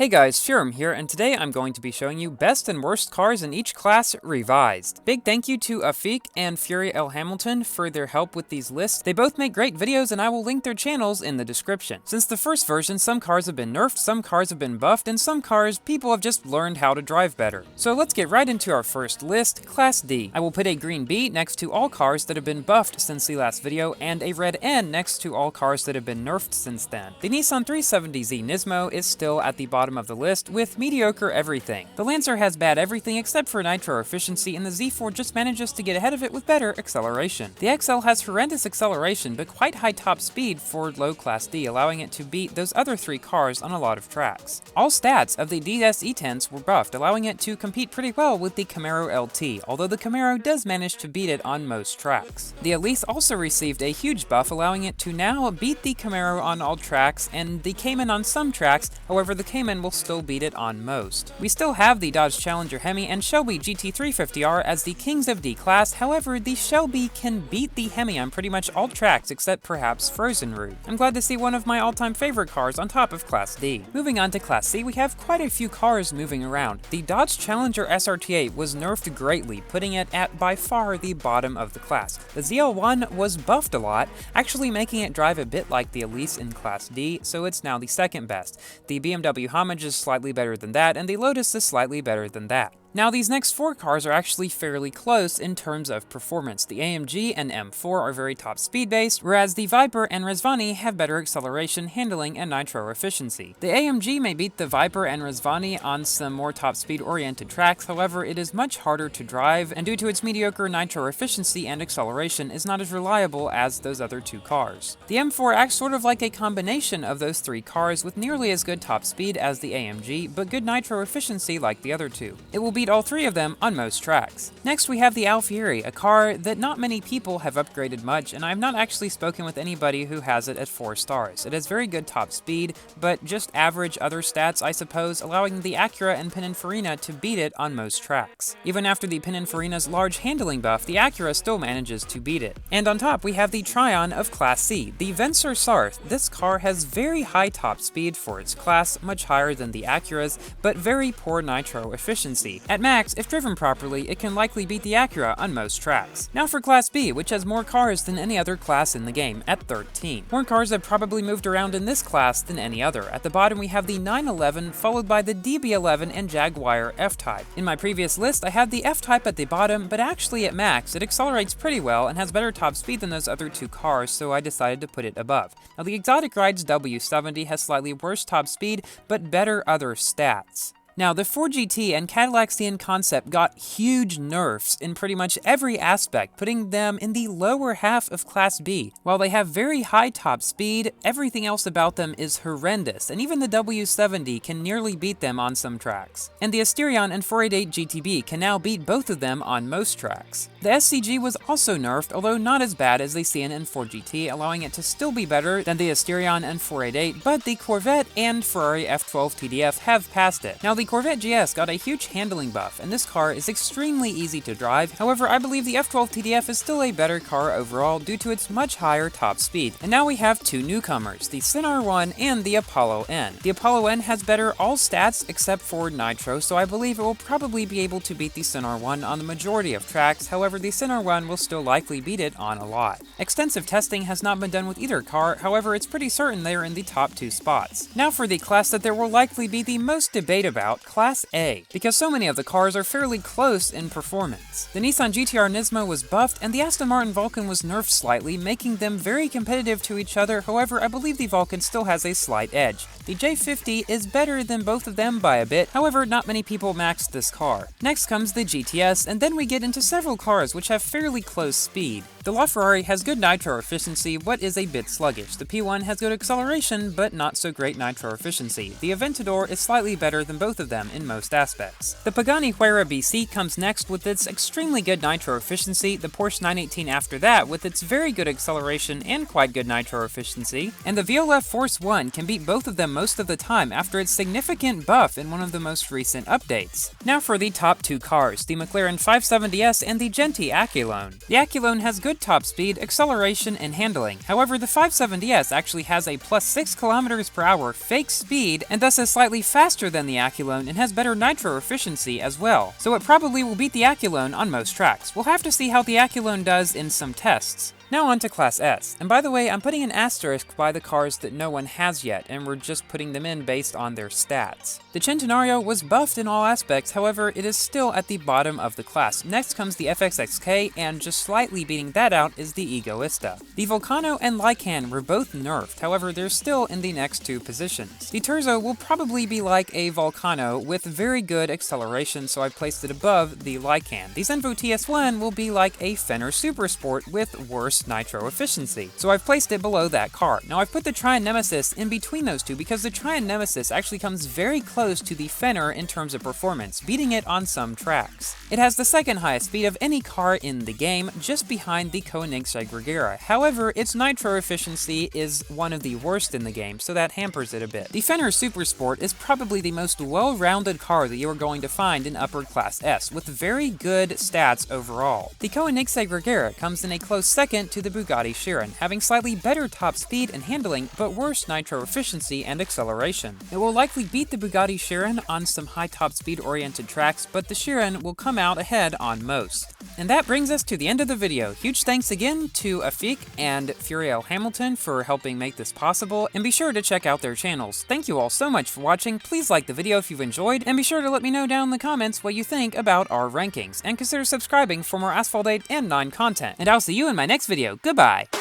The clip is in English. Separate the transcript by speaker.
Speaker 1: Hey guys, Shirem here, and today I'm going to be showing you best and worst cars in each class revised. Big thank you to Afiq and Fury L. Hamilton for their help with these lists. They both make great videos and I will link their channels in the description. Since the first version, some cars have been nerfed, some cars have been buffed, and some cars people have just learned how to drive better. So let's get right into our first list, Class D. I will put a green B next to all cars that have been buffed since the last video, and a red N next to all cars that have been nerfed since then. The Nissan 370Z Nismo is still at the bottom of the list with mediocre everything. The Lancer has bad everything except for nitro efficiency, and the Z4 just manages to get ahead of it with better acceleration. The XL has horrendous acceleration but quite high top speed for low Class D, allowing it to beat those other three cars on a lot of tracks. All stats of the DS E10s were buffed, allowing it to compete pretty well with the Camaro LT, although the Camaro does manage to beat it on most tracks. The Elise also received a huge buff, allowing it to now beat the Camaro on all tracks and the Cayman on some tracks. However, the Cayman will still beat it on most. We still have the Dodge Challenger Hemi and Shelby GT350R as the kings of D class. However, the Shelby can beat the Hemi on pretty much all tracks except perhaps Frozen Route. I'm glad to see one of my all-time favorite cars on top of Class D. Moving on to Class C, we have quite a few cars moving around. The Dodge Challenger SRT8 was nerfed greatly, putting it at by far the bottom of the class. The ZL1 was buffed a lot, actually making it drive a bit like the Elise in Class D, so it's now the second best. The BMW Homage is slightly better than that, and the Lotus is slightly better than that. Now, these next four cars are actually fairly close in terms of performance. The AMG and M4 are very top speed-based, whereas the Viper and Rezvani have better acceleration, handling, and nitro efficiency. The AMG may beat the Viper and Rezvani on some more top speed-oriented tracks, however, it is much harder to drive, and due to its mediocre nitro efficiency and acceleration, is not as reliable as those other two cars. The M4 acts sort of like a combination of those three cars, with nearly as good top speed as the AMG, but good nitro efficiency like the other two. It will beat all three of them on most tracks. Next, we have the Alfieri, a car that not many people have upgraded much, and I've not actually spoken with anybody who has it at 4 stars. It has very good top speed, but just average other stats, I suppose, allowing the Acura and Pininfarina to beat it on most tracks. Even after the Pininfarina's large handling buff, the Acura still manages to beat it. And on top, we have the Tryon of Class C, the Vencer Sarth. This car has very high top speed for its class, much higher than the Acura's, but very poor nitro efficiency. At max, if driven properly, it can likely beat the Acura on most tracks. Now for Class B, which has more cars than any other class in the game, at 13. More cars have probably moved around in this class than any other. At the bottom, we have the 911, followed by the DB11 and Jaguar F-Type. In my previous list, I had the F-Type at the bottom, but actually at max, it accelerates pretty well and has better top speed than those other two cars, so I decided to put it above. Now the Exotic Rides W70 has slightly worse top speed, but better other stats. Now, the 4GT and Cadillac CN Concept got huge nerfs in pretty much every aspect, putting them in the lower half of Class B. While they have very high top speed, everything else about them is horrendous, and even the W70 can nearly beat them on some tracks. And the Asterion and 488 GTB can now beat both of them on most tracks. The SCG was also nerfed, although not as bad as the CN and 4GT, allowing it to still be better than the Asterion and 488, but the Corvette and Ferrari F12 TDF have passed it. Now, the Corvette GS got a huge handling buff, and this car is extremely easy to drive. However, I believe the F12 TDF is still a better car overall due to its much higher top speed. And now we have two newcomers, the Cinar 1 and the Apollo N. The Apollo N has better all stats except for nitro, so I believe it will probably be able to beat the Cinar 1 on the majority of tracks. However, the Cinar 1 will still likely beat it on a lot. Extensive testing has not been done with either car, however, it's pretty certain they are in the top 2 spots. Now for the class that there will likely be the most debate about, Class A, because so many of the cars are fairly close in performance. The Nissan GT-R Nismo was buffed, and the Aston Martin Vulcan was nerfed slightly, making them very competitive to each other. However, I believe the Vulcan still has a slight edge. The J50 is better than both of them by a bit, however, not many people maxed this car. Next comes the GTS, and then we get into several cars which have fairly close speed. The LaFerrari has good nitro efficiency, but is a bit sluggish. The P1 has good acceleration, but not so great nitro efficiency. The Aventador is slightly better than both of them in most aspects. The Pagani Huayra BC comes next with its extremely good nitro efficiency, the Porsche 918 after that with its very good acceleration and quite good nitro efficiency, and the VLF Force 1 can beat both of them most of the time after its significant buff in one of the most recent updates. Now for the top two cars, the McLaren 570S and the Genti Acculone. The Acculone has good good top speed, acceleration, and handling. However, the 570S actually has a plus 6 km/h fake speed, and thus is slightly faster than the Aculone and has better nitro efficiency as well. So it probably will beat the Aculone on most tracks. We'll have to see how the Aculone does in some tests. Now on to Class S, and by the way, I'm putting an asterisk by the cars that no one has yet, and we're just putting them in based on their stats. The Centenario was buffed in all aspects, however, it is still at the bottom of the class. Next comes the FXXK, and just slightly beating that out is the Egoista. The Volcano and Lycan were both nerfed, however, they're still in the next two positions. The Terzo will probably be like a Volcano with very good acceleration, so I placed it above the Lycan. The Zenvo TS1 will be like a Fenner Supersport with worse nitro efficiency, so I've placed it below that car. Now I've put the Trion Nemesis in between those two because the Trion Nemesis actually comes very close to the Fenner in terms of performance, beating it on some tracks. It has the second highest speed of any car in the game, just behind the Koenigsegg Regera. However, its nitro efficiency is one of the worst in the game, so that hampers it a bit. The Fenner Supersport is probably the most well-rounded car that you are going to find in upper Class S, with very good stats overall. The Koenigsegg Regera comes in a close second to the Bugatti Chiron, having slightly better top speed and handling, but worse nitro efficiency and acceleration. It will likely beat the Bugatti Chiron on some high top speed oriented tracks, but the Chiron will come out ahead on most. And that brings us to the end of the video. Huge thanks again to Afiq and Furiel Hamilton for helping make this possible, and be sure to check out their channels. Thank you all so much for watching. Please like the video if you've enjoyed, and be sure to let me know down in the comments what you think about our rankings, and consider subscribing for more Asphalt 8 and 9 content. And I'll see you in my next video. Goodbye!